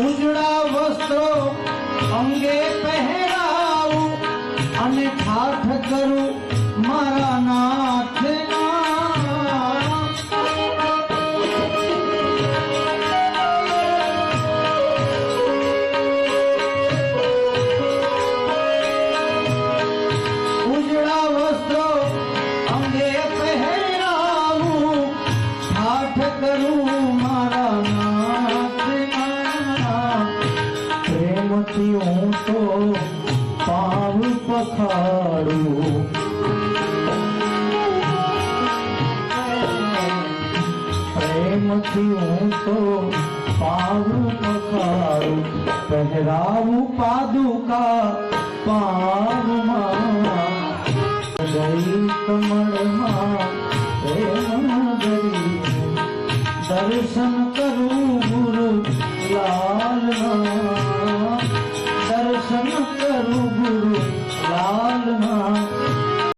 ઉજળા વસ્ત્રો અંગે પહેરાવું અને ઠાઠ કરું મારા નાથના. ઉજળા વસ્ત્રો અંગે પહેરાવું ઠાઠ કરું મારા નાથના. પ્રેમથી હું તો પાવ પખાડું, પ્રેમથી હું તો પાવ પખાડું. પહેરાવું પાદુકા પાવમાં, ગઈ કમળમાં પ્રેમ ગઈ. દર્શન કરું ગુરુ લા